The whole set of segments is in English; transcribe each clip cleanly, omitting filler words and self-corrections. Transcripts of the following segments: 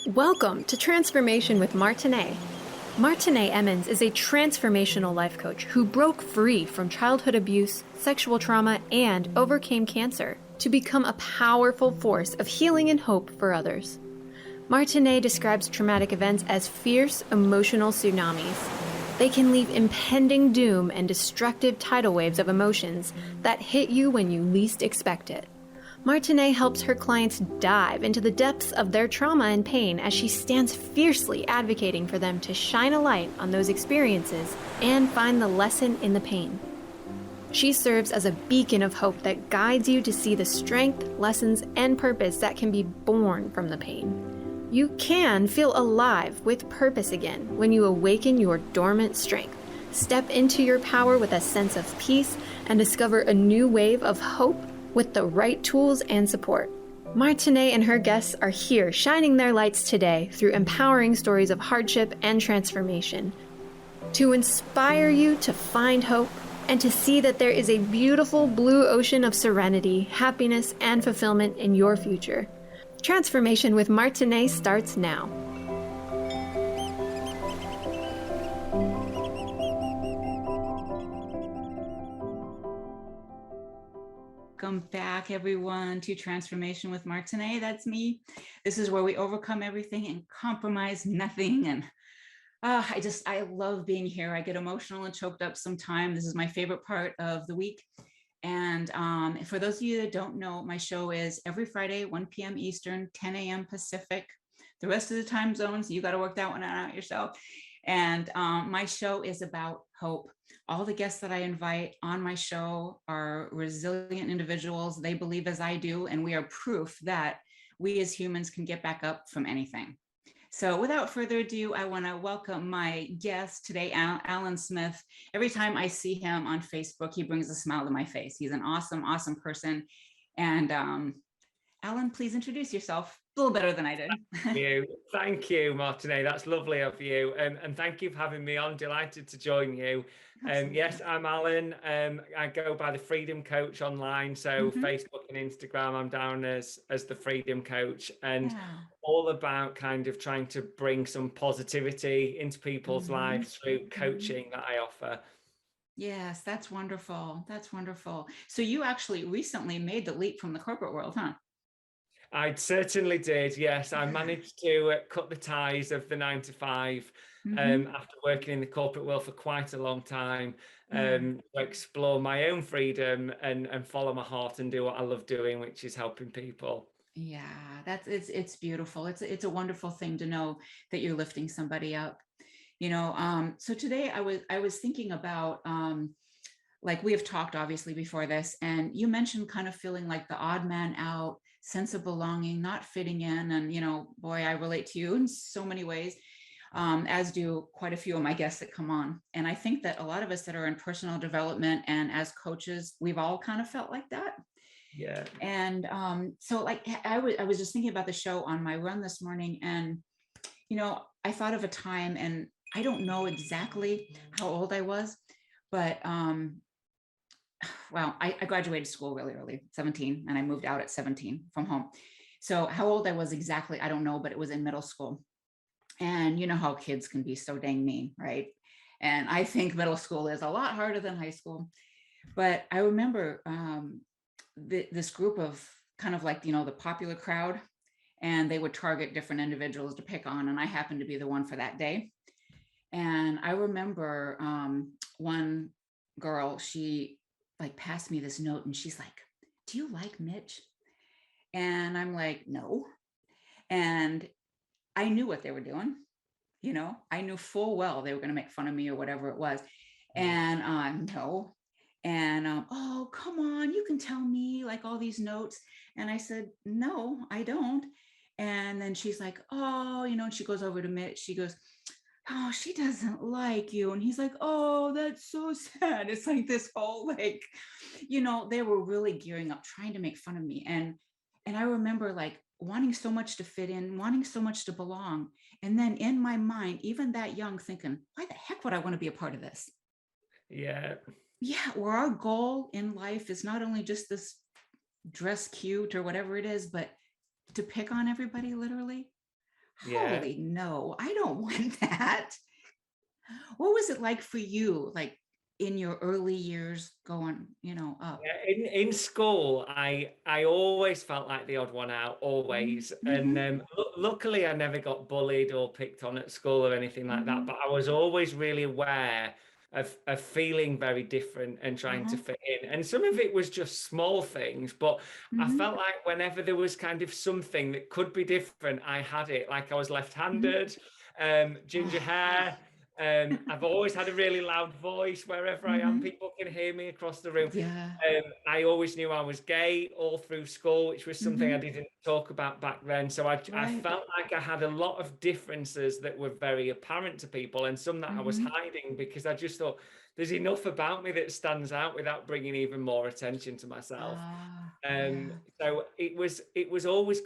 Welcome to Transformation with Martinet. Martinet Emmons is a transformational life coach who broke free from childhood abuse, sexual trauma, and overcame cancer to become a powerful force of healing and hope for others. Martinet describes traumatic events as fierce emotional tsunamis. They can leave impending doom and destructive tidal waves of emotions that hit you when you least expect it. Martinet helps her clients dive into the depths of their trauma and pain as she stands fiercely advocating for them to shine a light on those experiences and find the lesson in the pain. She serves as a beacon of hope that guides you to see the strength, lessons, and purpose that can be born from the pain. You can feel alive with purpose again when you awaken your dormant strength, step into your power with a sense of peace, and discover a new wave of hope with the right tools and support. Martinet and her guests are here shining their lights today through empowering stories of hardship and transformation to inspire you to find hope and to see that there is a beautiful blue ocean of serenity, happiness, and fulfillment in your future. Transformation with Martinet starts now. Welcome back, everyone, to Transformation with Martinet. That's me. This is where we overcome everything and compromise nothing. And I love being here. I get emotional and choked up sometimes. This is my favorite part of the week. And for those of you that don't know, my show is every Friday, 1 p.m. Eastern, 10 a.m. Pacific. The rest of the time zones, you got to work that one out yourself. And my show is about hope. All the guests that I invite on my show are resilient individuals. They believe as I do, and we are proof that we as humans can get back up from anything. So without further ado, I want to welcome my guest today, Alan Smith. Every time I see him on Facebook, he brings a smile to my face. He's an awesome, awesome person. And Alan, please introduce yourself. A little better than I did. Thank you, Martinet. That's lovely of you. And thank you for having me on. Delighted to join you. Yes, I'm Alan. I go by the Freedom Coach online. So Facebook and Instagram, I'm down as the Freedom Coach, and all about kind of trying to bring some positivity into people's lives through coaching that I offer. Yes, that's wonderful. That's wonderful. So you actually recently made the leap from the corporate world, huh? I certainly did. Yes, I managed to cut the ties of the 9 to 5 after working in the corporate world for quite a long time, to explore my own freedom and follow my heart and do what I love doing, which is helping people. Yeah, it's beautiful. It's a wonderful thing to know that you're lifting somebody up. You know, so today I was thinking about like we have talked obviously before this, and you mentioned kind of feeling like the odd man out, sense of belonging, not fitting in. And, you know, boy, I relate to you in so many ways, as do quite a few of my guests that come on. And I think that a lot of us that are in personal development and as coaches, we've all kind of felt like that. Yeah. And so like I was just thinking about the show on my run this morning, and, you know, I thought of a time, and I don't know exactly how old I was, but well, I graduated school really early, 17, and I moved out at 17 from home. So how old I was exactly, I don't know, but it was in middle school. And you know how kids can be so dang mean, right? And I think middle school is a lot harder than high school. But I remember this group of kind of like, you know, the popular crowd, and they would target different individuals to pick on. And I happened to be the one for that day. And I remember one girl, she like passed me this note, and she's like, "Do you like Mitch?" And I'm like, "No." And I knew what they were doing. You know, I knew full well they were going to make fun of me or whatever it was. And no. And oh, come on, you can tell me, like, all these notes. And I said, "No, I don't." And then she's like, "Oh, you know," and she goes over to Mitch. She goes, "Oh, she doesn't like you." And he's like, "Oh, that's so sad." It's like this whole, like, you know, they were really gearing up, trying to make fun of me. And I remember like wanting so much to fit in, wanting so much to belong. And then in my mind, even that young, thinking, why the heck would I want to be a part of this? Yeah. Yeah, where our goal in life is not only just this dress cute or whatever it is, but to pick on everybody, literally. Yeah. Holy no, I don't want that. What was it like for you, like in your early years going, up? Yeah, in school, I always felt like the odd one out, always. And Mm-hmm, luckily, I never got bullied or picked on at school or anything like mm-hmm, that. But I was always really aware of feeling very different and trying to uh-huh, fit in. And some of it was just small things, but I mm-hmm, felt like whenever there was kind of something that could be different, I had it. Like I was mm-hmm. left-handed, ginger Oh, hair. I've always had a really loud voice wherever I am. mm-hmm. People can hear me across the room. Yeah. I always knew I was gay all through school, which was something I Mm-hmm. didn't talk about back then. So I Right. felt like I had a lot of differences that were very apparent to people, and some that I was Mm-hmm. hiding because I just thought there's enough about me that stands out without bringing even more attention to myself. Ah, Um, yeah. so it was always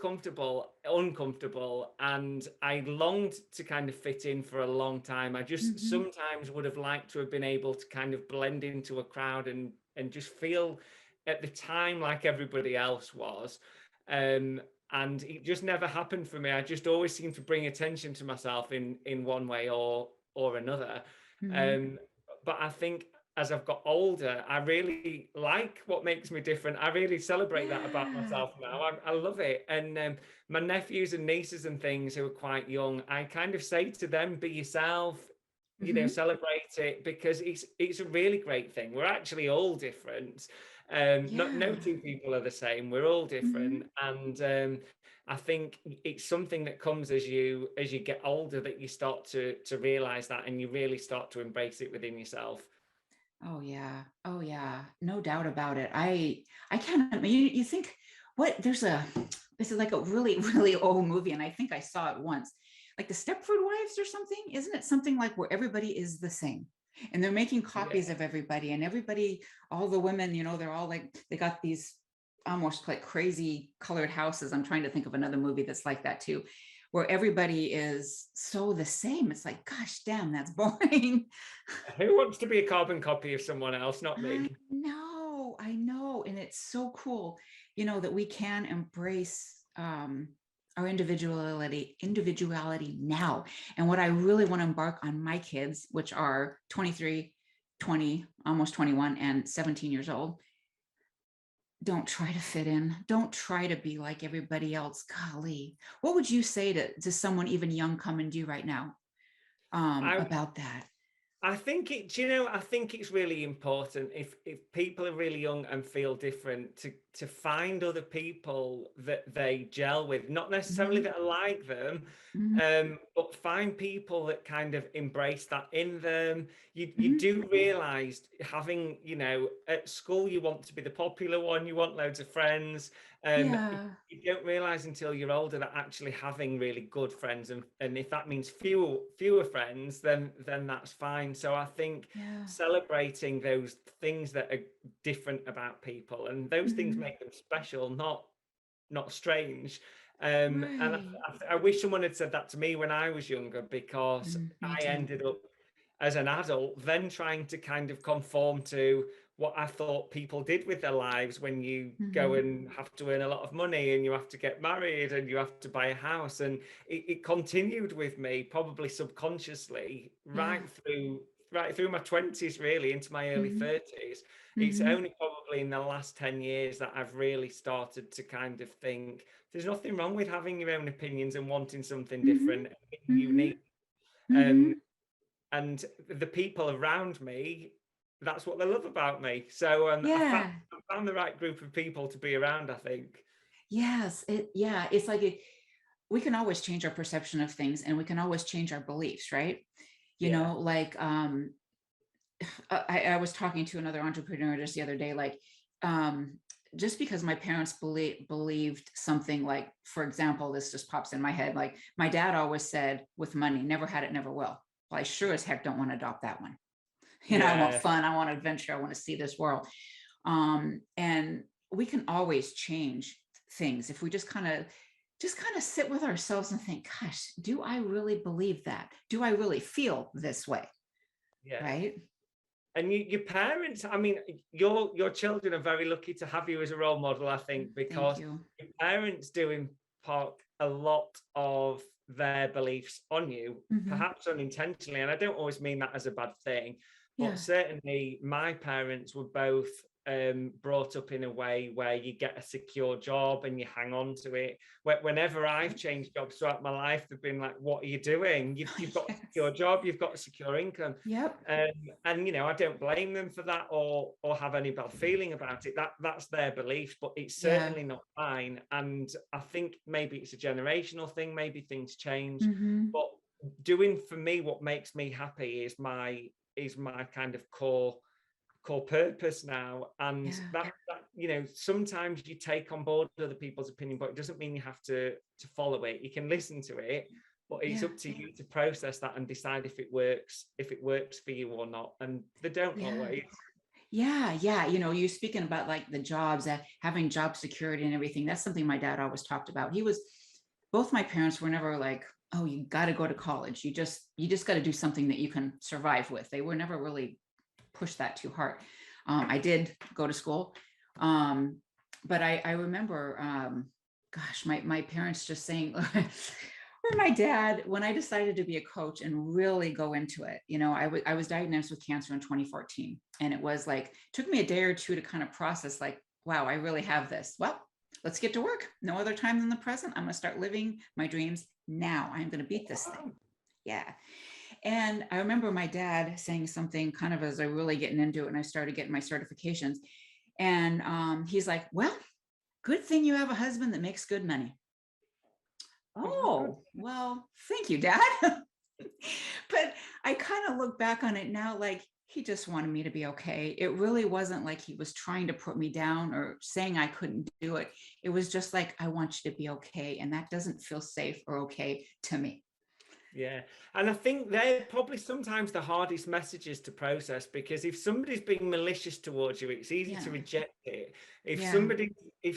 uncomfortable, and I longed to kind of fit in for a long time. I just Mm-hmm. sometimes would have liked to have been able to kind of blend into a crowd and just feel at the time like everybody else was. Um, and it just never happened for me. I just always seemed to bring attention to myself in one way or another. Mm-hmm. Um, but I think as I've got older, I really like what makes me different. I really celebrate that about Yeah. myself now. I love it. And my nephews and nieces and things who are quite young, I kind of say to them, be yourself, Mm-hmm. celebrate it, because it's a really great thing. We're actually all different. No Yeah. two people are the same. We're all Mm-hmm. different. And I think it's something that comes as you get older, that you start to realize that, and you really start to embrace it within yourself. Oh yeah. Oh yeah. No doubt about it. I can't you think what this is like a really, really old movie, and I think I saw it once. Like the Stepford Wives or something. Isn't it something like where everybody is the same? And they're making copies Yeah. of everybody, and everybody, all the women, they're all like they got these almost like crazy colored houses. I'm trying to think of another movie that's like that too, where everybody is so the same. It's like, gosh, damn, that's boring. Who wants to be a carbon copy of someone else? Not I me. know, I know. And it's so cool, that we can embrace our individuality now. And what I really want to embark on my kids, which are 23, 20, almost 21, and 17 years old, don't try to fit in. Don't try to be like everybody else. Golly, what would you say to someone even young coming to you right now I about that? I think I think it's really important if people are really young and feel different to find other people that they gel with, not necessarily Mm-hmm, that are like them, mm-hmm, but find people that kind of embrace that in them. You mm-hmm. do realize having, at school you want to be the popular one, you want loads of friends. Yeah, You don't realize until you're older that actually having really good friends, and if that means fewer friends, then that's fine. So I think yeah. celebrating those things that are different about people, and those things Mm-hmm. make them special, not strange. And Right. I wish someone had said that to me when I was younger, because Me I too. ended up as an adult then trying to kind of conform to what I thought people did with their lives, when you go Mm-hmm. and have to earn a lot of money and you have to get married and you have to buy a house. And it continued with me, probably subconsciously, Yeah. right through my 20s, really into my early Mm-hmm. 30s. It's Mm-hmm. only probably in the last 10 years that I've really started to kind of think there's nothing wrong with having your own opinions and wanting something different and being Mm-hmm. unique. Mm-hmm. Um, and the people around me, that's what they love about me. So Yeah. I found the right group of people to be around, I think. Yes. It's like we can always change our perception of things, and we can always change our beliefs, right? Yeah. Like I was talking to another entrepreneur just the other day, like um just because my parents believed something, like for example, this just pops in my head, like my dad always said, with money, never had it, never will. Well, I sure as heck don't want to adopt that one. I want Yeah. fun, I want adventure, I want to see this world. And we can always change things if we just kind of just kind of sit with ourselves and think, gosh, do I really believe that? Do I really feel this way? Yeah. Right. And your parents, I mean, your children are very lucky to have you as a role model, I think, Thank because you. your parents do impart a lot of their beliefs on you, perhaps unintentionally. And I don't always mean that as a bad thing, Yeah. but certainly my parents were both brought up in a way where you get a secure job and you hang on to it. Whenever I've changed jobs throughout my life, they've been like, what are you doing? You've got a secure job, you've got a secure income. Yep. And I don't blame them for that or have any bad feeling about it. That's their belief, but it's certainly not mine. And I think maybe it's a generational thing, maybe things change. But doing for me what makes me happy is my kind of core purpose now. And that sometimes you take on board other people's opinion, but it doesn't mean you have to follow it. You can listen to it, but it's up to you to process that and decide if it works for you or not. And they don't always. Yeah. You speaking about like the jobs, having job security and everything. That's something my dad always talked about. Both my parents were never like, oh, you got to go to college. You just got to do something that you can survive with. They were never really pushed that too hard. I did go to school. But I remember, gosh, my parents just saying, or my dad, when I decided to be a coach and really go into it, I was diagnosed with cancer in 2014. And it was like, took me a day or two to kind of process like, wow, I really have this. Well, let's get to work. No other time than the present. I'm going to start living my dreams now. I'm going to beat this thing. Yeah. And I remember my dad saying something kind of as I really getting into it and I started getting my certifications. And he's like, well, good thing you have a husband that makes good money. Oh, well, thank you, Dad. But I kind of look back on it now, like he just wanted me to be okay. It really wasn't like he was trying to put me down or saying I couldn't do it. It was just like, I want you to be okay. And that doesn't feel safe or okay to me. Yeah. And I think they're probably sometimes the hardest messages to process, because if somebody's being malicious towards you, it's easy to reject it. If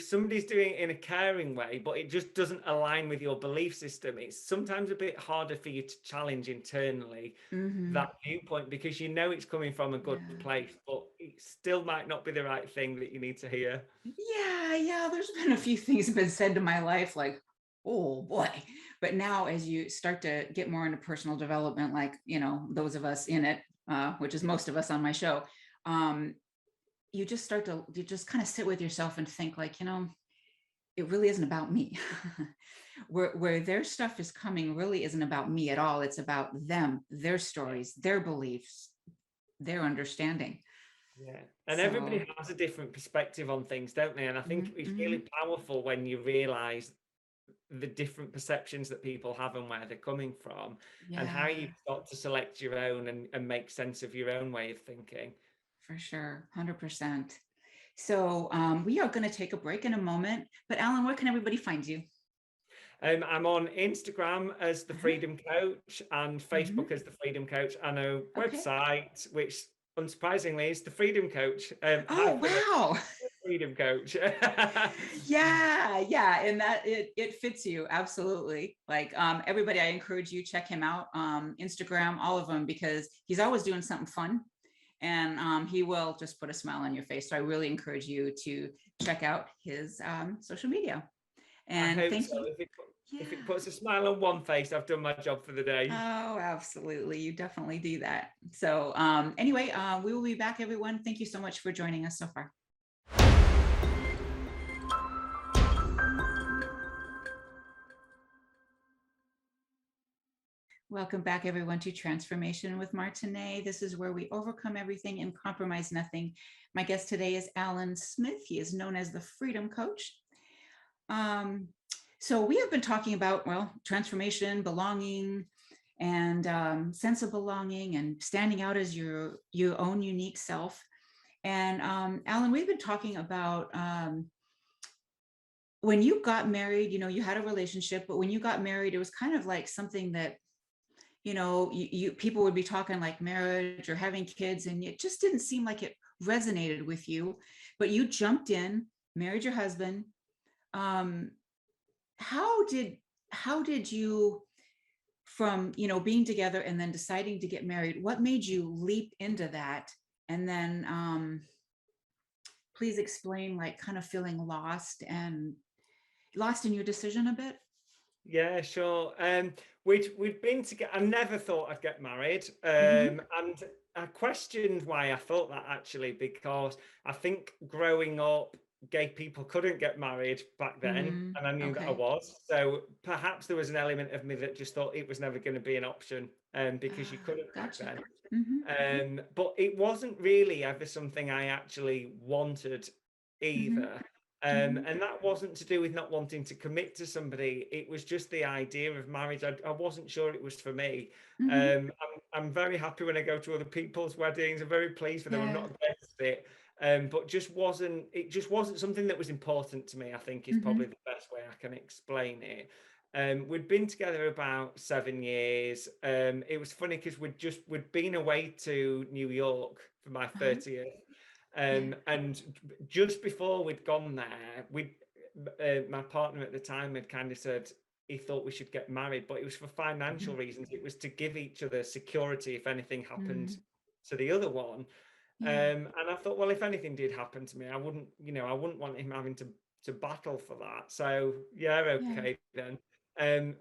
somebody's doing it in a caring way, but it just doesn't align with your belief system, it's sometimes a bit harder for you to challenge internally that viewpoint, because it's coming from a good place, but it still might not be the right thing that you need to hear. Yeah. There's been a few things that have been said to my life, like, oh boy. But now as you start to get more into personal development, like, those of us in it, which is most of us on my show, you just kind of sit with yourself and think like, it really isn't about me. where their stuff is coming really isn't about me at all. It's about them, their stories, their beliefs, their understanding. Yeah. And everybody has a different perspective on things, don't they? And I think it's really powerful when you realize the different perceptions that people have and where they're coming from, and how you've got to select your own and make sense of your own way of thinking. For sure. 100%. So we are going to take a break in a moment, but Alan, where can everybody find you? I'm on Instagram as the Freedom Coach and Facebook as the Freedom Coach, and a website, which unsurprisingly is the Freedom Coach. Oh, wow. Freedom Coach. Yeah. And that it fits you. Absolutely. Like everybody, I encourage you, check him out. Instagram, all of them, because he's always doing something fun. And he will just put a smile on your face. So I really encourage you to check out his social media. And thank you. If it puts a smile on one face, I've done my job for the day. Oh, absolutely. You definitely do that. So anyway, we will be back, everyone. Thank you so much for joining us so far. Welcome back, everyone, to Transformation with Martinet. This is where we overcome everything and compromise nothing. My guest today is Alan Smith. He is known as the Freedom Coach. So we have been talking about, transformation, belonging, and sense of belonging, and standing out as your own unique self. And Alan, we've been talking about when you got married, you had a relationship, but when you got married, it was kind of like something that, you people would be talking like marriage or having kids, and it just didn't seem like it resonated with you, but you jumped in, married your husband. how did you, from, being together and then deciding to get married, what made you leap into that? And then please explain, like, kind of feeling lost in your decision a bit. Yeah, sure. We'd been together. I never thought I'd get married, Mm-hmm. and I questioned why I thought that, actually, because I think growing up, gay people couldn't get married back then, Mm, and I knew that I okay. was. So perhaps there was an element of me that just thought it was never going to be an option, because you couldn't back Gotcha. then. Mm-hmm. But it wasn't really ever something I actually wanted Mm-hmm. either. Mm-hmm. And that wasn't to do with not wanting to commit to somebody. It was just the idea of marriage. I wasn't sure it was for me. Mm-hmm. I'm very happy when I go to other people's weddings. I'm very pleased for them. I'm Yeah. not against it. But it just wasn't something that was important to me, I think, is Mm-hmm. probably the best way I can explain it. We'd been together about 7 years. It was funny because we'd been away to New York for my Uh-huh. 30th. Yeah. And just before we'd gone there, my partner at the time had kind of said he thought we should get married, but it was for financial Mm-hmm. reasons. It was to give each other security if anything happened Mm-hmm. to the other one. Yeah. And I thought, well, if anything did happen to me, I wouldn't want him having to battle for that. So yeah, Yeah. okay then.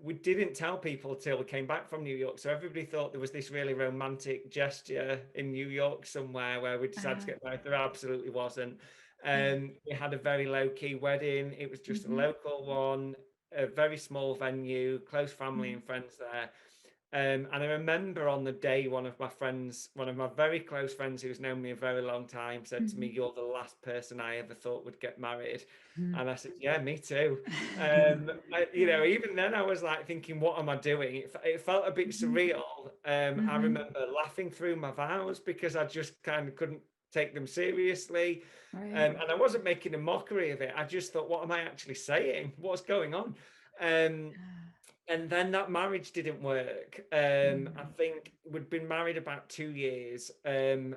We didn't tell people till we came back from New York, so everybody thought there was this really romantic gesture in New York somewhere where we decided to Uh, get married. There absolutely wasn't. yeah. We had a very low key wedding. It was just a Mm-hmm. local one, a very small venue, close family Mm-hmm. and friends there. And I remember on the day, one of my very close friends who's known me a very long time, said to me, Mm-hmm. "You're the last person I ever thought would get married." Mm-hmm. And I said, "Yeah, me too." Yeah. Even then I was like thinking, what am I doing? It felt a bit Mm-hmm. surreal. I Mm-hmm. remember laughing through my vows because I just kind of couldn't take them seriously. Right. And I wasn't making a mockery of it. I just thought, what am I actually saying? What's going on? Um, and then that marriage didn't work. I Mm-hmm. think we'd been married about 2 years, and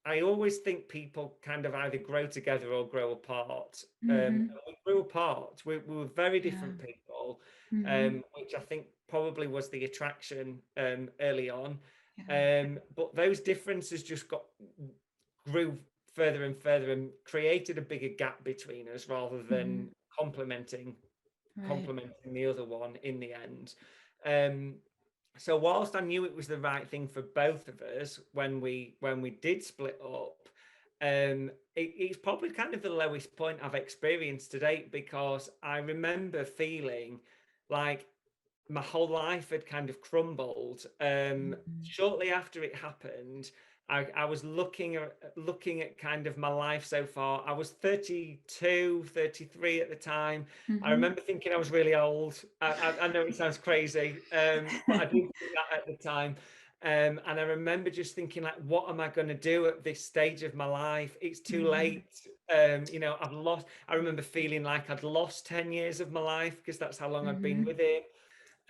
I always think people kind of either grow together or grow apart. Mm-hmm. We grew apart. We were very Yeah. different people, Mm-hmm. which I think probably was the attraction early on. Yeah. But those differences just grew further and further and created a bigger gap between us rather Mm-hmm. than complementing Right. complementing the other one in the end. Um, so whilst I knew it was the right thing for both of us when we did split up, it's probably kind of the lowest point I've experienced to date because I remember feeling like my whole life had kind of crumbled. Mm-hmm. Shortly after it happened, I was looking at kind of my life so far. I was 32, 33 at the time. I Mm-hmm. remember thinking I was really old. I know it sounds crazy, but I did think that at the time. And I remember just thinking, like, what am I going to do at this stage of my life? It's too Mm-hmm. late. I remember feeling like I'd lost 10 years of my life because that's how long I'd been Mm-hmm. with him.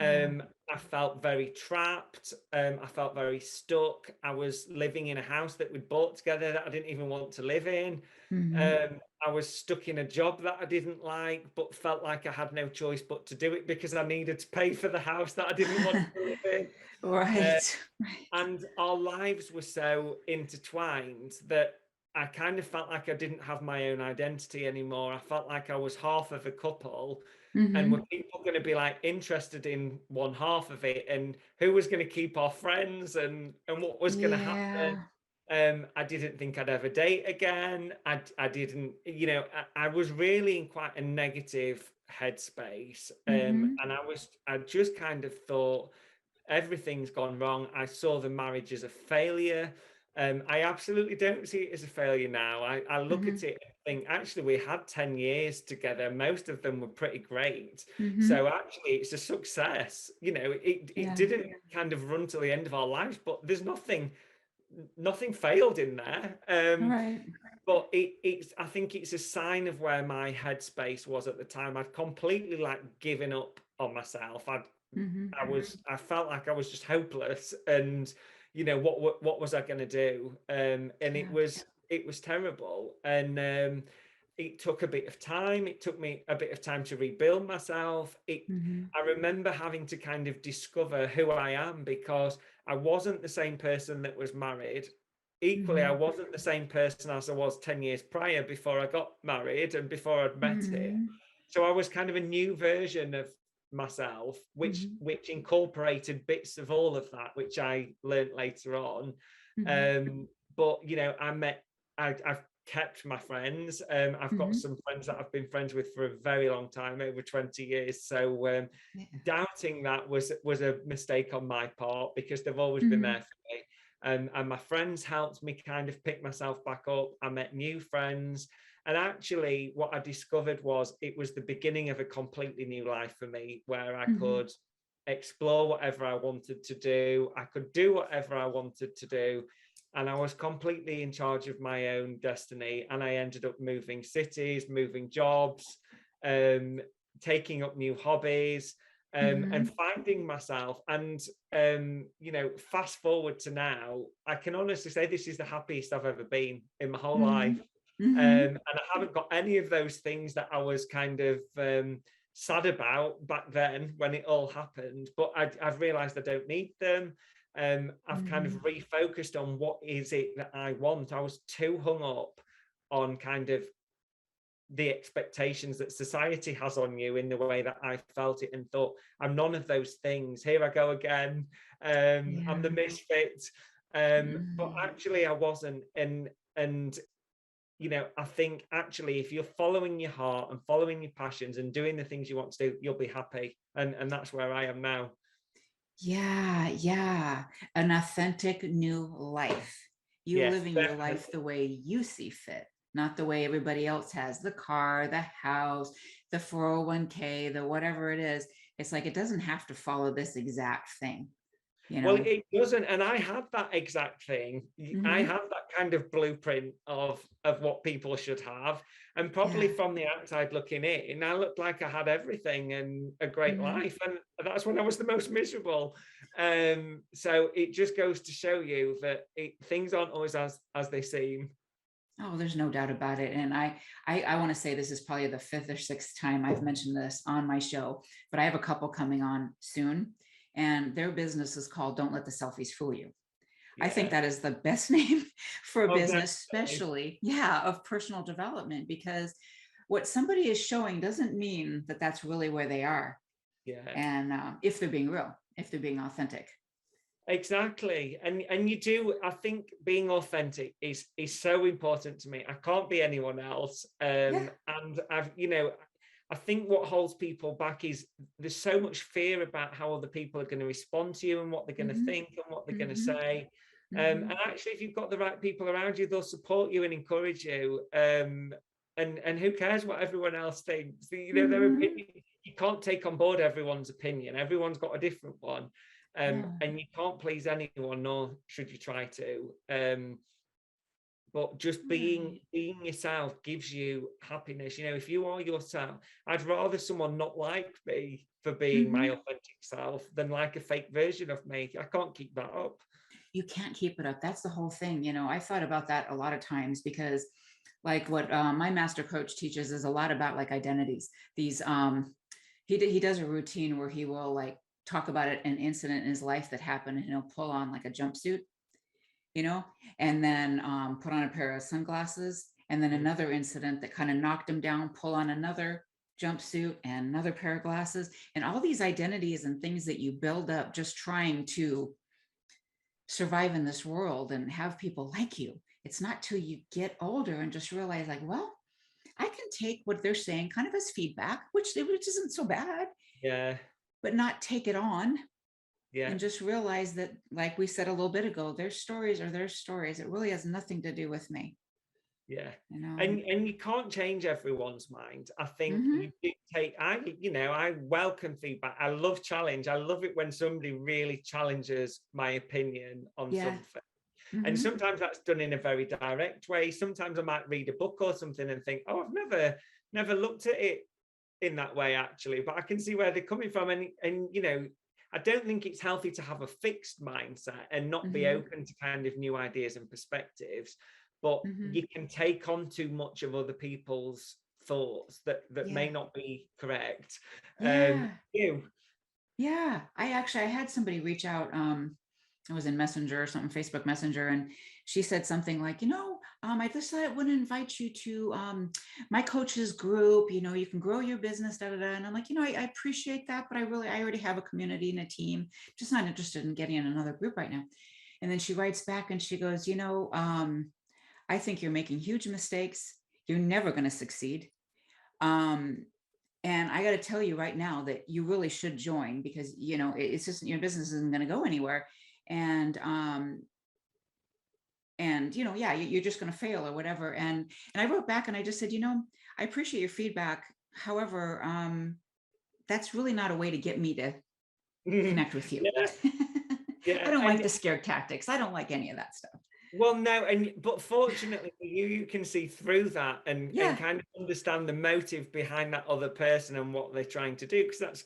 Yeah. I felt very trapped. I felt very stuck. I was living in a house that we'd bought together that I didn't even want to live in. Mm-hmm. I was stuck in a job that I didn't like, but felt like I had no choice but to do it because I needed to pay for the house that I didn't want to live in. Uh, Right. Right. and our lives were so intertwined that I kind of felt like I didn't have my own identity anymore. I felt like I was half of a couple, and were Mm-hmm. people going to be like interested in one half of it, and who was going to keep our friends, and what was going to happen. Yeah. I didn't think I'd ever date again. I didn't, I was really in quite a negative headspace, Mm-hmm. and I just kind of thought everything's gone wrong. I saw the marriage as a failure. I absolutely don't see it as a failure now. I look Mm-hmm. at it and think, actually, we had 10 years together. Most of them were pretty great. Mm-hmm. So actually, it's a success. It Yeah. didn't kind of run till the end of our lives, but there's nothing failed in there. All right. But I think it's a sign of where my headspace was at the time. I'd completely like given up on myself. Mm-hmm. I felt like I was just hopeless, and what was I going to do? And Yeah. it was terrible. And it took a bit of time. It took me a bit of time to rebuild myself. I remember having to kind of discover who I am, because I wasn't the same person that was married. Equally, I wasn't the same person as I was 10 years prior, before I got married and before I'd met him. So I was kind of a new version of myself, which incorporated bits of all of that, which I learned later on. But I've kept my friends. I've got some friends that I've been friends with for a very long time, over 20 years. So doubting that was a mistake on my part, because they've always been there for me. And my friends helped me kind of pick myself back up. I met new friends. And actually, what I discovered was it was the beginning of a completely new life for me, where I could explore whatever I wanted to do. I could do whatever I wanted to do. And I was completely in charge of my own destiny. And I ended up moving cities, moving jobs, taking up new hobbies, and finding myself. And, fast forward to now, I can honestly say this is the happiest I've ever been in my whole life. And I haven't got any of those things that I was kind of sad about back then when it all happened. But I've realized I don't need them. I've kind of refocused on what is it that I want. I was too hung up on kind of the expectations that society has on you, in the way that I felt it, and thought, I'm none of those things. Here I go again. I'm the misfit. But actually I wasn't. And I think actually, if you're following your heart and following your passions and doing the things you want to do, you'll be happy. And that's where I am now. Yeah. An authentic new life. You Yes, living your life the way you see fit, not the way everybody else has. The car, the house, the 401k, the whatever it is. It's like, it doesn't have to follow this exact thing. Well, it doesn't. And I had that exact thing. I had that kind of blueprint of what people should have. And probably from the outside looking in, I looked like I had everything and a great life. And that's when I was the most miserable. So it just goes to show you that things aren't always as they seem. Oh, there's no doubt about it. And I want to say this is probably the 5th or 6th time I've mentioned this on my show, but I have a couple coming on soon, and their business is called Don't Let the Selfies Fool You. I think that is the best name for a business, especially, of personal development, because what somebody is showing doesn't mean that that's really where they are. And if they're being real, if they're being authentic. Exactly. And you do, I think being authentic is so important to me. I can't be anyone else. And I think what holds people back is there's so much fear about how other people are going to respond to you and what they're going to think and what they're going to say. And actually, if you've got the right people around you, they'll support you and encourage you. And who cares what everyone else thinks? Their opinion, you can't take on board everyone's opinion. Everyone's got a different one. And you can't please anyone, nor should you try to. But just being yourself gives you happiness. If you are yourself, I'd rather someone not like me for being my authentic self than like a fake version of me. I can't keep that up. You can't keep it up. That's the whole thing. I thought about that a lot of times, because like what my master coach teaches is a lot about like identities. These he does a routine where he will like talk about an incident in his life that happened, and he'll pull on like a jumpsuit, and then put on a pair of sunglasses, and then another incident that kind of knocked him down, pull on another jumpsuit and another pair of glasses, and all these identities and things that you build up just trying to survive in this world and have people like you. It's not till you get older and just realize like, well, I can take what they're saying kind of as feedback, which isn't so bad. But not take it on. And just realize that, like we said a little bit ago, their stories are their stories. It really has nothing to do with me. And you can't change everyone's mind. I think you do I welcome feedback. I love challenge. I love it when somebody really challenges my opinion on something. And sometimes that's done in a very direct way. Sometimes I might read a book or something and think, oh, I've never looked at it in that way, actually, but I can see where they're coming from. And I don't think it's healthy to have a fixed mindset and not be open to kind of new ideas and perspectives. but Mm-hmm. you can take on too much of other people's thoughts that Yeah. may not be correct. Yeah. You. Yeah. I had somebody reach out. I was in Messenger or something, Facebook Messenger, and she said something like, I just thought I would invite you to my coach's group. You can grow your business, da da da. And I'm like, I appreciate that, but I already have a community and a team. Just not interested in getting in another group right now. And then she writes back and she goes, I think you're making huge mistakes. You're never going to succeed. And I got to tell you right now that you really should join, because, it's just, your business isn't going to go anywhere. And yeah, you're just going to fail or whatever. And I wrote back and I just said, I appreciate your feedback. However, that's really not a way to get me to connect with you. Yeah. Yeah. I don't like the scare tactics. I don't like any of that stuff. Well, no, but fortunately for you, you can see through that and kind of understand the motive behind that other person and what they're trying to do, because that's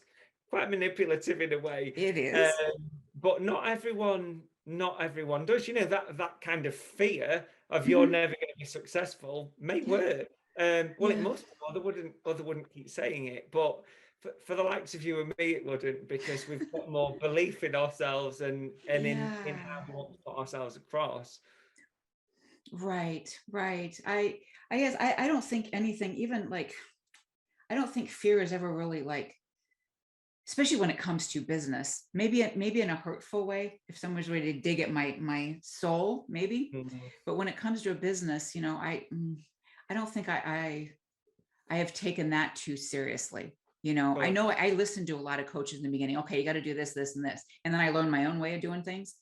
quite manipulative in a way. It is. But not everyone does. That kind of fear of you're never going to be successful may work. Well, it must, or they wouldn't keep saying it. But for the likes of you and me, it wouldn't, because we've got more belief in ourselves and in how we want to put ourselves across. Right. I guess I don't think anything, even like, I don't think fear is ever really like, especially when it comes to business, maybe in a hurtful way, if someone's ready to dig at my soul, maybe. Mm-hmm. But when it comes to a business, I don't think I have taken that too seriously. I know I listened to a lot of coaches in the beginning. Okay, you got to do this, this, and this. And then I learned my own way of doing things.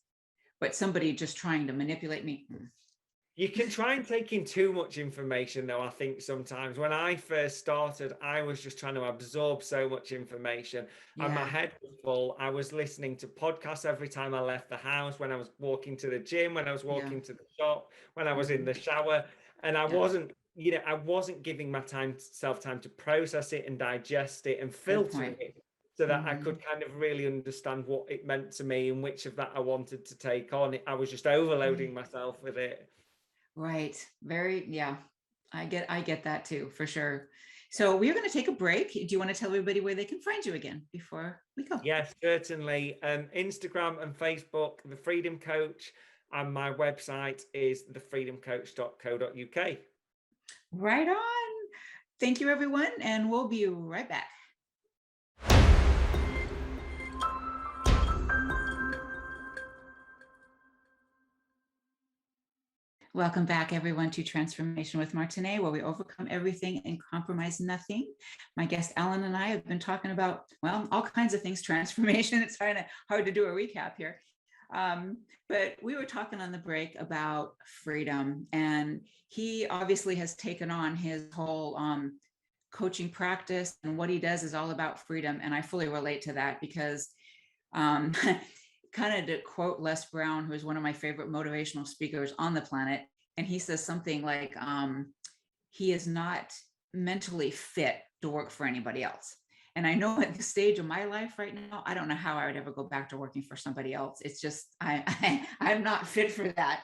But somebody just trying to manipulate me. You can try and take in too much information, though, I think sometimes. When I first started, I was just trying to absorb so much information. And my head was full. I was listening to podcasts every time I left the house, when I was walking to the gym, when I was walking to the shop, when I was in the shower. And I wasn't giving myself time to process it and digest it and filter it, so that I could kind of really understand what it meant to me and which of that I wanted to take on. I was just overloading myself with it. Right. Very, yeah. I get that too, for sure. So we're going to take a break. Do you want to tell everybody where they can find you again before we go? Yes, certainly. Instagram and Facebook, The Freedom Coach, and my website is thefreedomcoach.co.uk. Right on. Thank you, everyone. And we'll be right back. Welcome back, everyone, to Transformation with Martinet, where we overcome everything and compromise nothing. My guest, Alan, and I have been talking about, well, all kinds of things, transformation. It's kind of hard to do a recap here. But we were talking on the break about freedom, and he obviously has taken on his whole coaching practice, and what he does is all about freedom. And I fully relate to that, because kind of to quote Les Brown, who is one of my favorite motivational speakers on the planet. And he says something like, he is not mentally fit to work for anybody else. And I know at this stage of my life right now, I don't know how I would ever go back to working for somebody else. It's just, I'm not fit for that.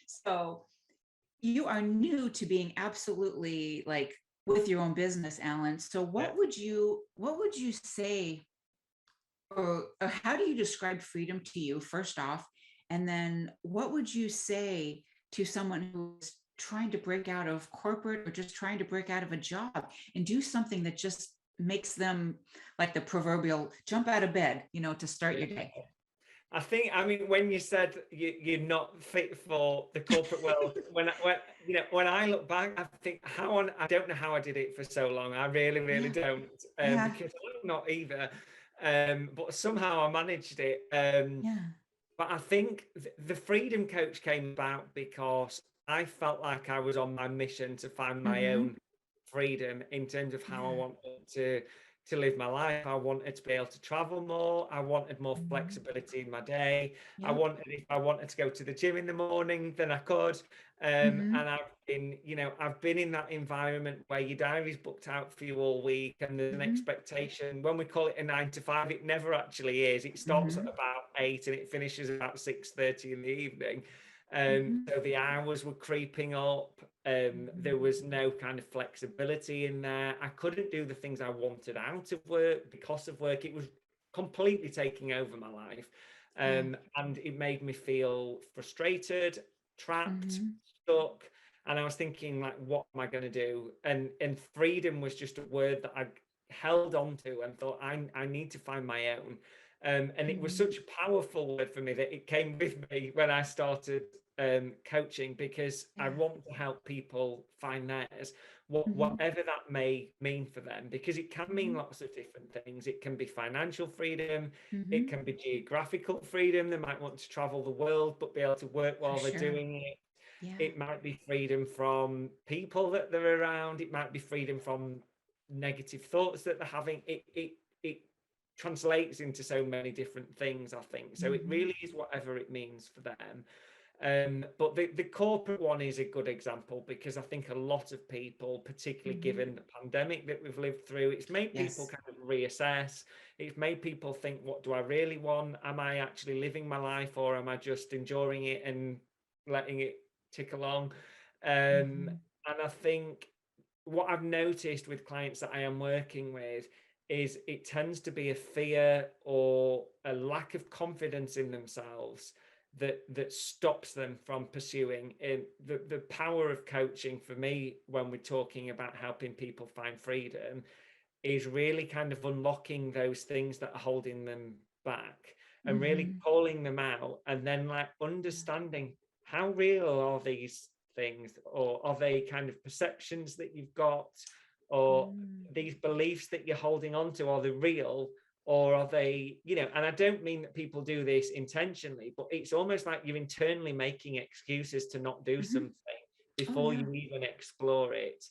So you are new to being absolutely like with your own business, Alan. So what would you say, or how do you describe freedom to you, first off? And then what would you say to someone who's trying to break out of corporate, or just trying to break out of a job and do something that just makes them like the proverbial jump out of bed, to start your day? I mean, when you said you're not fit for the corporate world, when I look back, I think I don't know how I did it for so long. I really, really don't, because I'm not either. But somehow I managed it. But I think the Freedom Coach came about because I felt like I was on my mission to find my own freedom in terms of how I wanted to live my life. I wanted to be able to travel more. I wanted more flexibility in my day. If I wanted to go to the gym in the morning, then I could. And I've been in that environment where your diary's booked out for you all week, and there's an expectation. When we call it a 9 to 5, it never actually is. It starts at about 8 and it finishes about 6:30 in the evening. So the hours were creeping up. There was no kind of flexibility in there. I couldn't do the things I wanted out of work because of work. It was completely taking over my life. And it made me feel frustrated, trapped, stuck. And I was thinking, like, what am I going to do? And freedom was just a word that I held on to and thought, I need to find my own. And it was such a powerful word for me that it came with me when I started coaching, because I want to help people find theirs, whatever that may mean for them, because it can mean lots of different things. It can be financial freedom, it can be geographical freedom. They might want to travel the world but be able to work while they're doing it. It might be freedom from people that they're around. It might be freedom from negative thoughts that they're having. It translates into so many different things, I think. So it really is whatever it means for them. But the corporate one is a good example, because I think a lot of people, particularly given the pandemic that we've lived through, it's made people kind of reassess. It's made people think, what do I really want? Am I actually living my life, or am I just enjoying it and letting it tick along? And I think what I've noticed with clients that I am working with is it tends to be a fear or a lack of confidence in themselves that stops them from pursuing. The power of coaching for me, when we're talking about helping people find freedom, is really kind of unlocking those things that are holding them back and really calling them out, and then like understanding how real are these things, or are they kind of perceptions that you've got, or these beliefs that you're holding on to, are they real, or are they, and I don't mean that people do this intentionally, but it's almost like you're internally making excuses to not do something before you even explore it.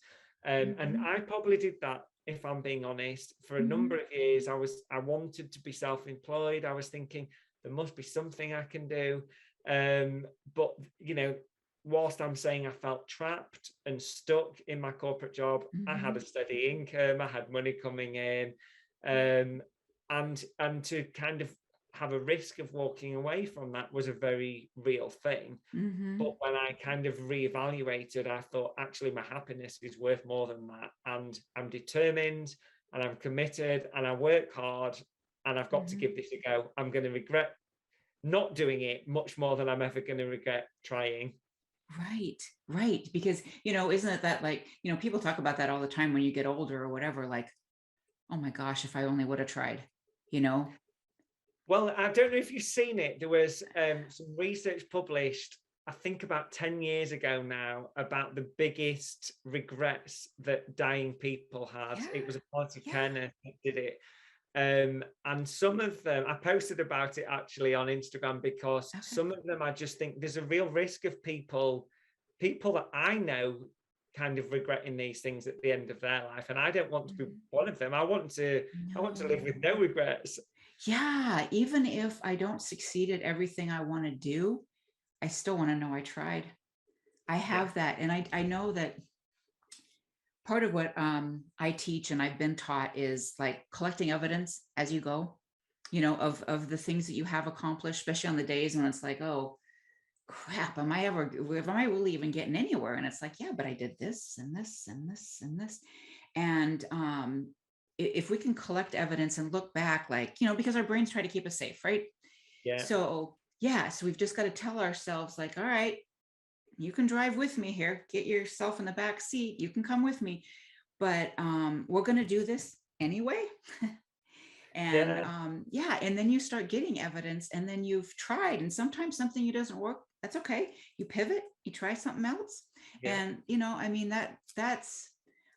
And I probably did that, if I'm being honest, for a number of years. I wanted to be self-employed. I was thinking there must be something I can do. But whilst I'm saying I felt trapped and stuck in my corporate job, I had a steady income, I had money coming in, and to kind of have a risk of walking away from that was a very real thing. But when I kind of reevaluated, I thought, actually, my happiness is worth more than that, and I'm determined, and I'm committed, and I work hard, and I've got to give this a go. I'm going to regret not doing it much more than I'm ever going to regret trying. Right. Because, isn't it that, like, people talk about that all the time when you get older or whatever, like, oh my gosh, if I only would have tried, Well, I don't know if you've seen it. There was some research published, I think about 10 years ago now, about the biggest regrets that dying people had. It was a party Kenner that did it. And some of them, I posted about it actually on Instagram, because some of them, I just think there's a real risk of people that I know kind of regretting these things at the end of their life. And I don't want to be one of them. I want to live with no regrets. Yeah. Even if I don't succeed at everything I want to do, I still want to know I tried. I have that. And I know that part of what I teach and I've been taught is like collecting evidence as you go, of the things that you have accomplished, especially on the days when it's like, oh crap, am I really even getting anywhere? And it's like, yeah, but I did this and this and this and this. And if we can collect evidence and look back, like, because our brains try to keep us safe, right? So we've just got to tell ourselves, like, all right, you can drive with me here, get yourself in the back seat, you can come with me, but we're going to do this anyway. And and then you start getting evidence, and then you've tried, and sometimes something doesn't work. That's okay. You pivot, you try something else. And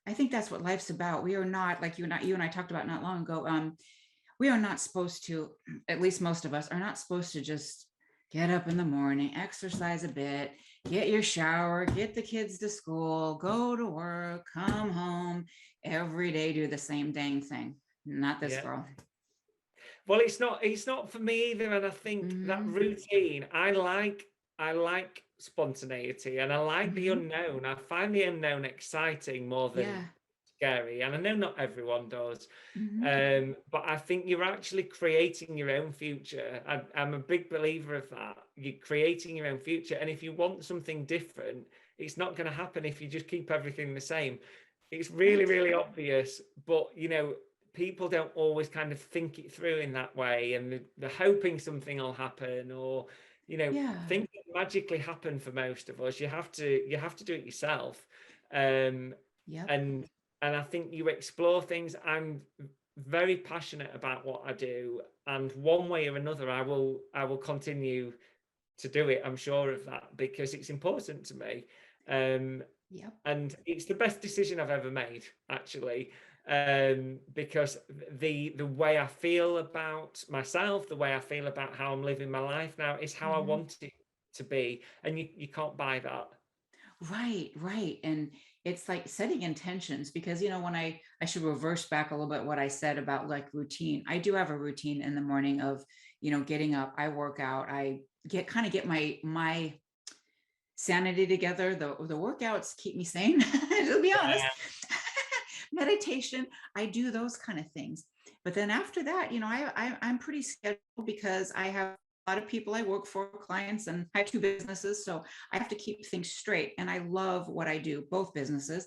I think that's what life's about. We are not, like you and I talked about not long ago, we are not supposed to, at least most of us are not supposed to just get up in the morning, exercise a bit, get your shower, get the kids to school, go to work, come home, every day do the same dang thing. Not this girl. Well, it's not for me either. And I think that routine, I like spontaneity, and I like the unknown. I find the unknown exciting more than to scary. And I know not everyone does. Mm-hmm. But I think you're actually creating your own future. I'm a big believer of that. You're creating your own future. And if you want something different, it's not going to happen if you just keep everything the same. It's really, Right. really obvious. But, people don't always kind of think it through in that way. And they're hoping something will happen, or, Yeah. things that magically happen for most of us. You have to do it yourself. Um, Yep. and and I think you explore things. I'm very passionate about what I do, and one way or another I will continue to do it. I'm sure of that, because it's important to me. um Yep. and it's the best decision I've ever made, actually. Because the way I feel about myself, the way I feel about how I'm living my life now, is how I Mm-hmm. want it to be, and you can't buy that. Right, right. And it's like setting intentions, because, when I should reverse back a little bit what I said about like routine. I do have a routine in the morning of, getting up, I work out, I get my sanity together. The workouts keep me sane, to be honest. Meditation, I do those kind of things. But then after that, I'm pretty scheduled, because I have a lot of people I work for, clients, and I have 2 businesses. So I have to keep things straight. And I love what I do, both businesses.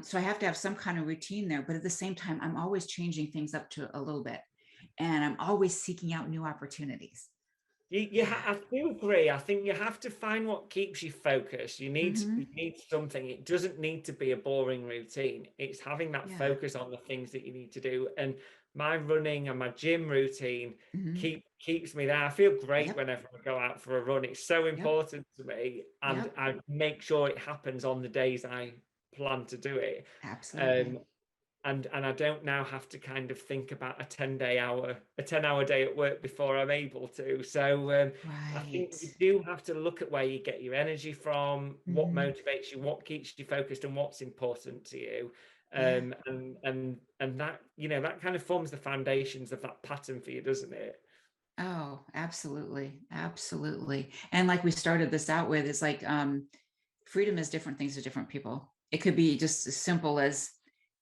So I have to have some kind of routine there. But at the same time, I'm always changing things up to a little bit. And I'm always seeking out new opportunities. Yeah. I do agree. I think you have to find what keeps you focused. You Mm-hmm. need something. It doesn't need to be a boring routine. It's having that Yeah. focus on the things that you need to do. And my running and my gym routine Mm-hmm. keeps me there. I feel great Yep. whenever I go out for a run. It's so Yep. important to me, and Yep. I make sure it happens on the days I plan to do it. Absolutely. Um, and I don't now have to kind of think about a 10-hour day at work before I'm able to. So I think Right. you do have to look at where you get your energy from, what Mm-hmm. motivates you, what keeps you focused, and what's important to you. Yeah. And that, that kind of forms the foundations of that pattern for you, doesn't it? Oh, absolutely. Absolutely. And like we started this out with, it's like freedom is different things to different people. It could be just as simple as,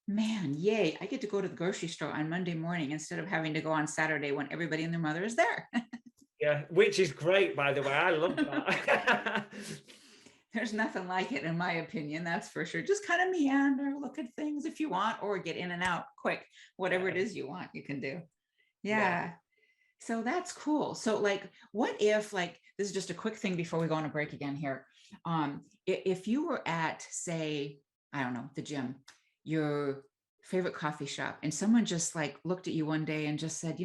man, yay, I get to go to the grocery store on Monday morning instead of having to go on Saturday when everybody and their mother is there. Yeah, which is great, by the way. I love that. There's nothing like it, in my opinion, that's for sure. Just kind of meander, look at things if you want, or get in and out quick. Whatever it Yeah, is you want, you can do. yeah. Yeah. So that's cool. So like, what if, like, this is just a quick thing before we go on a break again here. If you were at, say, I don't know, the gym, your favorite coffee shop, and someone just like looked at you one day and just said,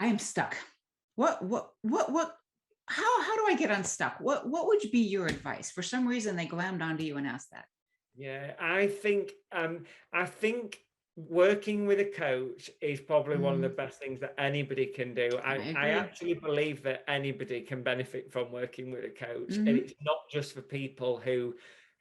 I am stuck. What, how do I get unstuck? What would be your advice? For some reason, they glammed onto you and asked that. Yeah, I think working with a coach is probably one of the Mm, best things that anybody can do. I, I I agree. actually believe that anybody can benefit from working with a coach, and Mm-hmm. it's not just for people who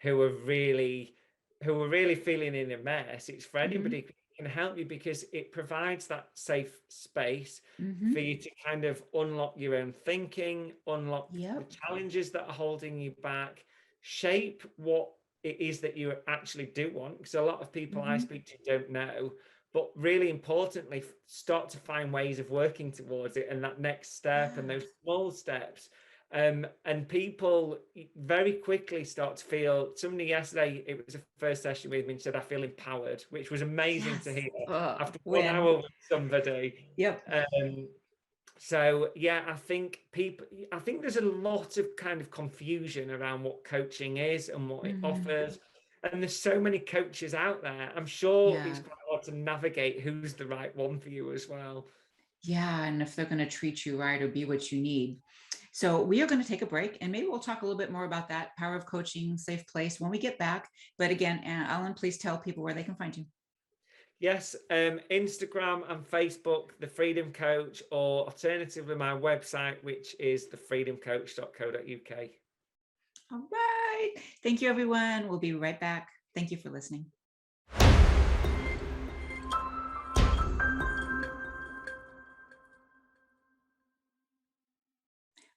are really who are really feeling in a mess. It's for Mm-hmm. anybody who can help you, because it provides that safe space for Mm-hmm. you to kind of unlock your own thinking, unlock the Yep. challenges that are holding you back, shape what it is that you actually do want, because a lot of people I Mm-hmm. speak to don't know. But really importantly, start to find ways of working towards it, and that next step and those small steps. And people very quickly start to feel. Somebody yesterday, it was the first session with me, and said, I feel empowered, which was amazing to Yes. hear Oh, after one win. hour with somebody. Yep. So yeah, I think there's a lot of kind of confusion around what coaching is and what it Mm-hmm. offers. And there's so many coaches out there. I'm sure it's Yeah. quite hard to navigate who's the right one for you as well. Yeah. And if they're going to treat you right or be what you need. So we are going to take a break, and maybe we'll talk a little bit more about that power of coaching, safe place, when we get back. But again, Alan, please tell people where they can find you. Yes, Instagram and Facebook, The Freedom Coach, or alternatively my website, which is thefreedomcoach.co.uk. All right. Thank you, everyone. We'll be right back. Thank you for listening.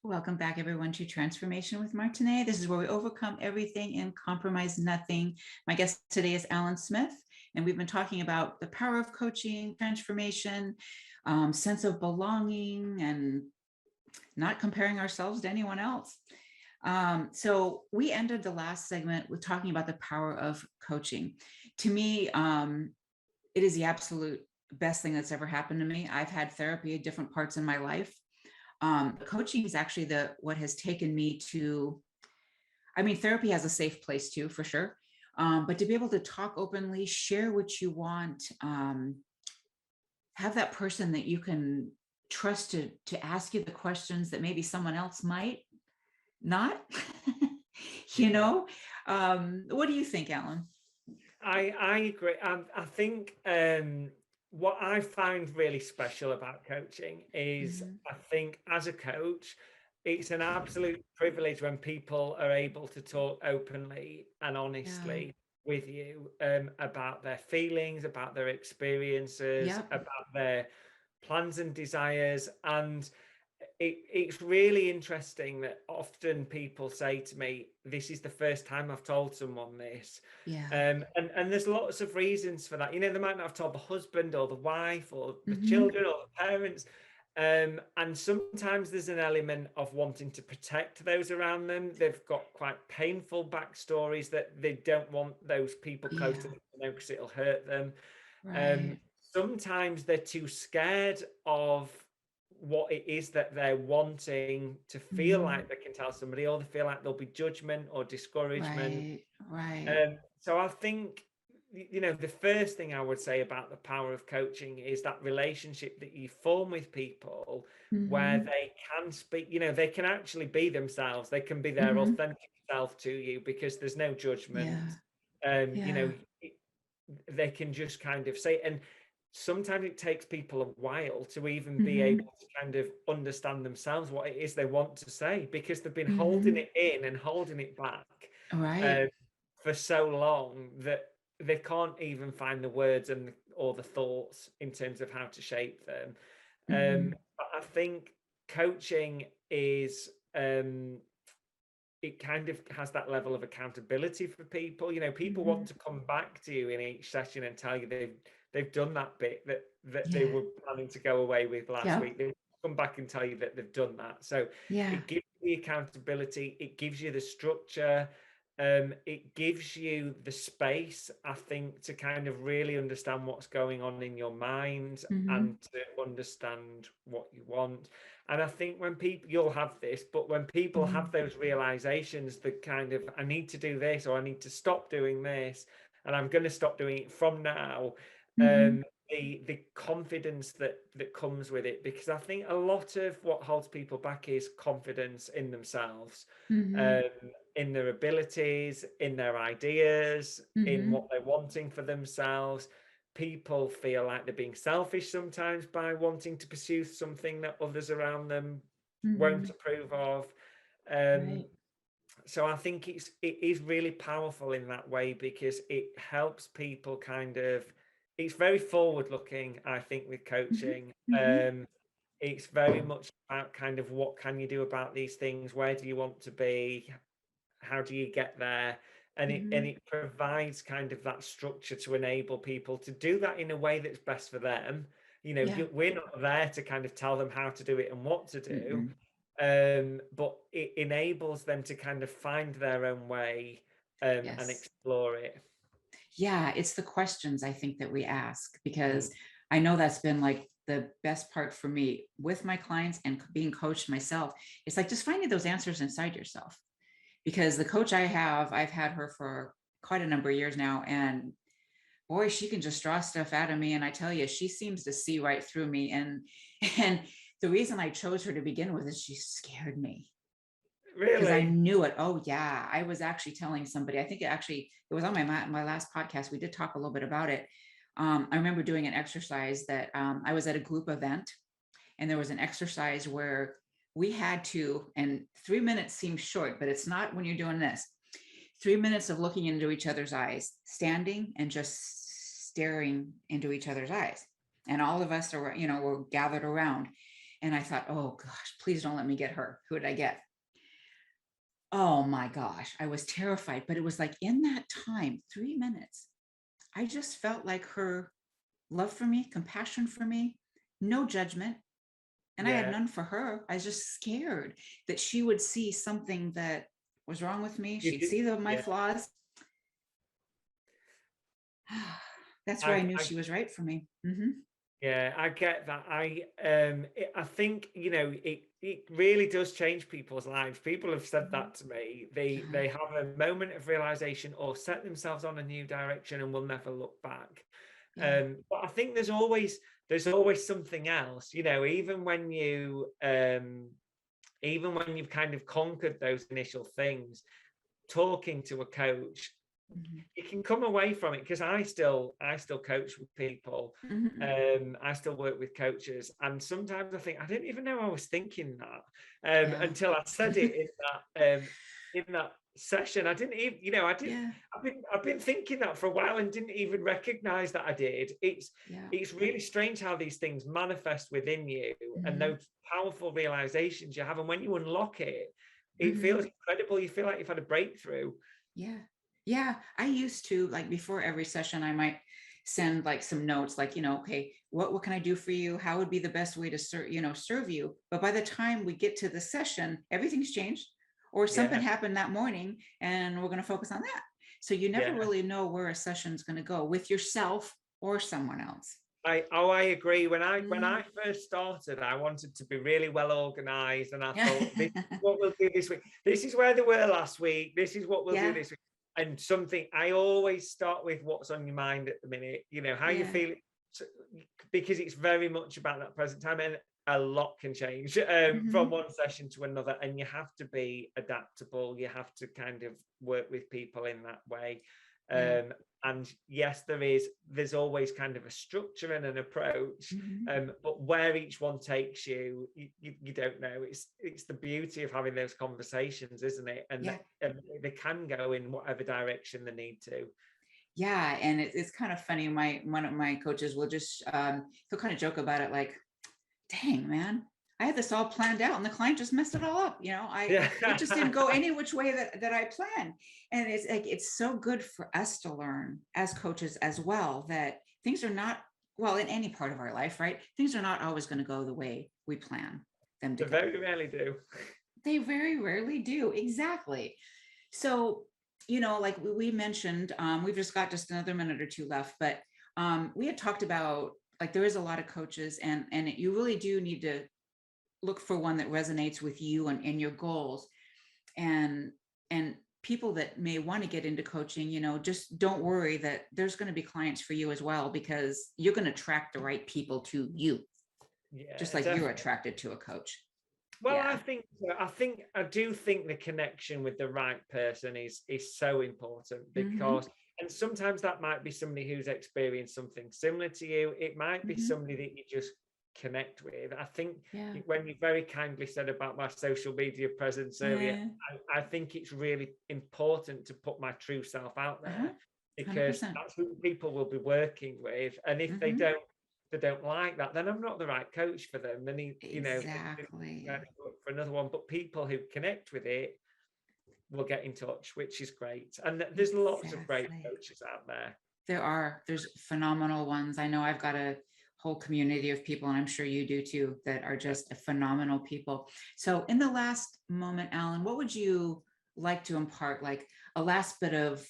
Welcome back, everyone, to Transformation with Martinet. This is where we overcome everything and compromise nothing. My guest today is Alan Smith, and we've been talking about the power of coaching, transformation, sense of belonging, and not comparing ourselves to anyone else. So we ended the last segment with talking about the power of coaching. To me, it is the absolute best thing that's ever happened to me. I've had therapy at different parts in my life. Coaching is actually what has taken me to, I mean, therapy has a safe place too, for sure. But to be able to talk openly, share what you want, have that person that you can trust to ask you the questions that maybe someone else might not, you know. What do you think, Alan? I agree. I think what I find really special about coaching is I think as a coach, it's an absolute privilege when people are able to talk openly and honestly with you about their feelings, about their experiences, Yep. about their plans and desires. And it's really interesting that often people say to me, this is the first time I've told someone this. Yeah. And there's lots of reasons for that. You know, they might not have told the husband or the wife or the Mm-hmm. children or the parents. And sometimes there's an element of wanting to protect those around them. They've got quite painful backstories that they don't want those people close to them to know because it'll hurt them. Right. Sometimes they're too scared of what it is that they're wanting to feel like they can tell somebody, or they feel like there'll be judgment or discouragement. Right. So I think, you know, the first thing I would say about the power of coaching is that relationship that you form with people where they can speak, you know, they can actually be themselves. They can be their authentic self to you because there's no judgment. You know, they can just kind of say, and sometimes it takes people a while to even be able to kind of understand themselves what it is they want to say, because they've been holding it in and holding it back for so long that they can't even find the words and or the thoughts in terms of how to shape them. But I think coaching is it kind of has that level of accountability for people. You know, people want to come back to you in each session and tell you they've done that bit that they were planning to go away with last week. They come back and tell you that they've done that. So it gives you the accountability, it gives you the structure, it gives you the space, I think, to kind of really understand what's going on in your mind and to understand what you want. And I think when people, you'll have this, but when people have those realizations that kind of, I need to do this, or I need to stop doing this, and I'm going to stop doing it from now, the confidence that comes with it, because I think a lot of what holds people back is confidence in themselves, in their abilities, in their ideas, in what they're wanting for themselves. People feel like they're being selfish sometimes by wanting to pursue something that others around them won't approve of. So I think it is really powerful in that way, because it helps people kind of, it's very forward looking, I think, with coaching. It's very much about kind of what can you do about these things? Where do you want to be? How do you get there? And it provides kind of that structure to enable people to do that in a way that's best for them. You know, we're not there to kind of tell them how to do it and what to do, but it enables them to kind of find their own way and explore it. Yeah, it's the questions, I think, that we ask, because I know that's been like the best part for me with my clients and being coached myself. It's like just finding those answers inside yourself. Because the coach I've had her for quite a number of years now, and boy, she can just draw stuff out of me. And I tell you, she seems to see right through me. And the reason I chose her to begin with is she scared me. Really? Because I knew it. Oh yeah. I was actually telling somebody, I think it was on my last podcast. We did talk a little bit about it. I remember doing an exercise that I was at a group event, and there was an exercise where we had to, and 3 minutes seems short, but it's not when you're doing this. 3 minutes of looking into each other's eyes, standing and just staring into each other's eyes. And all of us are, we're gathered around. And I thought, oh gosh, please don't let me get her. Who did I get? Oh my gosh, I was terrified. But it was like in that time, 3 minutes, I just felt like her love for me, compassion for me, no judgment. And I had Yeah. none for her. I was just scared that she would see something that was wrong with me. You She'd did- see my yeah. flaws. That's where I knew she was right for me. Yeah, I get that. I think, it really does change people's lives. People have said that to me. They have a moment of realization or set themselves on a new direction and will never look back. Yeah. But I think there's always something else, even when you've kind of conquered those initial things, talking to a coach, Mhm. you can come away from it, because I still coach with people. Mhm. I still work with coaches, and sometimes I think I didn't even know I was thinking that, Yeah. until I said it in that session. I didn't even, I didn't. Yeah. I've been thinking that for a while and didn't even recognize that I did. Yeah. It's really strange how these things manifest within you, and Mhm. those powerful realizations you have, and when you unlock it, it Mhm. feels incredible. You feel like you've had a breakthrough. Yeah. Yeah. I used to, like, before every session, I might send like some notes, like, okay, what can I do for you? How would be the best way to serve you? But by the time we get to the session, everything's changed, or something Yeah, happened that morning, and we're going to focus on that. So you never yeah. really know where a session's going to go with yourself or someone else. I agree. When I Mm. first started, I wanted to be really well organized, and I Yeah. thought, this is what we'll do this week. This is where they were last week. This is what we'll do Yeah. this week. And something I always start with, what's on your mind at the minute. How you Yeah. feel, because it's very much about that present time, and a lot can change from Mhm. one session to another, and you have to be adaptable. You have to kind of work with people in that way. Yeah. And yes, there's always kind of a structure and an approach, Mhm. but where each one takes you, you don't know. It's the beauty of having those conversations, isn't it? And Yeah. they can go in whatever direction they need to. Yeah. And it's kind of funny. One of my coaches will just he'll kind of joke about it, like, dang, man, I had this all planned out and the client just messed it all up. Yeah. It just didn't go any which way that I planned. And it's like, it's so good for us to learn as coaches as well, that things are not, well, in any part of our life, right? Things are not always going to go the way we plan them to They go. very rarely do. They very rarely do. Exactly. So, like we mentioned, we've just another minute or two left, but we had talked about, like, there is a lot of coaches, and you really do need to look for one that resonates with you and your goals, and and people that may want to get into coaching, just don't worry that there's going to be clients for you as well, because you're going to attract the right people to you, just Yeah, like you're definitely. attracted to a coach. Well, I Yeah. think so. I do think the connection with the right person is so important, Hmm. because, and sometimes that might be somebody who's experienced something similar to you. It might be Hmm. somebody that you just connect with. I think Yeah. when you very kindly said about my social media presence earlier, Yeah. I think it's really important to put my true self out Uh-huh. there, because 100%. that's who people will be working with. And if they Hmm. don't like that, then I'm not the right coach for them. Then Exactly. for another one. But people who connect with it will get in touch, which is great. And there's lots of great Exactly. coaches out there. There's phenomenal ones. I know I've got a whole community of people, and I'm sure you do too, that are just phenomenal people. So in the last moment, Alan, what would you like to impart, like a last bit of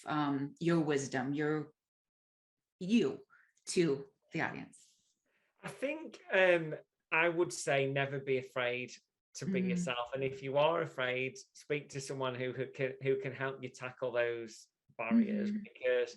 your wisdom, you to the audience? I think I would say never be afraid to be Mm, yourself. And if you are afraid, speak to someone who can help you tackle those barriers. mhm. Because,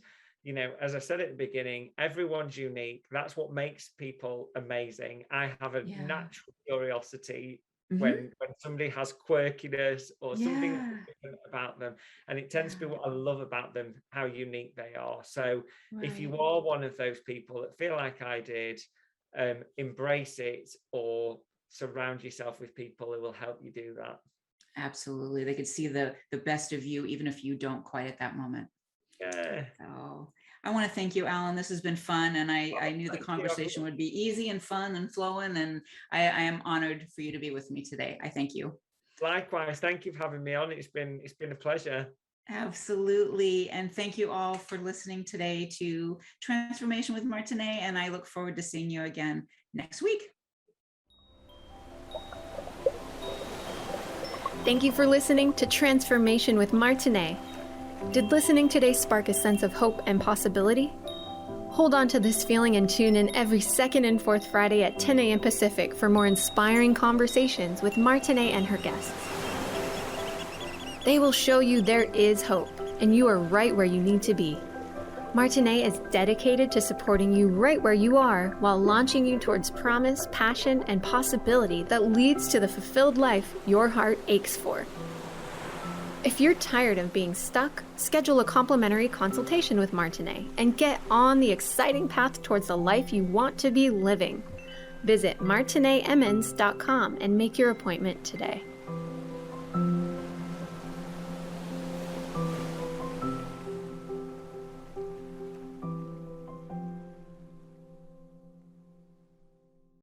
as I said at the beginning, everyone's unique. That's what makes people amazing. I have a Yeah. natural curiosity Hmm. when somebody has quirkiness or something Yeah. different about them. And it tends to be Yeah. what I love about them, how unique they are. So if Right. you are one of those people that feel like I did, embrace it, or surround yourself with people who will help you do that. Absolutely. They could see the best of you, even if you don't quite at that moment. Yeah. So I want to thank you, Alan. This has been fun. And I knew the Thank you. conversation would be easy and fun and flowing. And I am honored for you to be with me today. I thank you. Likewise. Thank you for having me on. It's been a pleasure. Absolutely. And thank you all for listening today to Transformation with Martinet. And I look forward to seeing you again next week. Thank you for listening to Transformation with Martinet. Did listening today spark a sense of hope and possibility? Hold on to this feeling and tune in every second and fourth Friday at 10 a.m. Pacific for more inspiring conversations with Martinet and her guests. They will show you there is hope, and you are right where you need to be. Martinet is dedicated to supporting you right where you are while launching you towards promise, passion, and possibility that leads to the fulfilled life your heart aches for. If you're tired of being stuck, schedule a complimentary consultation with Martinet and get on the exciting path towards the life you want to be living. Visit martinetemmons.com and make your appointment today.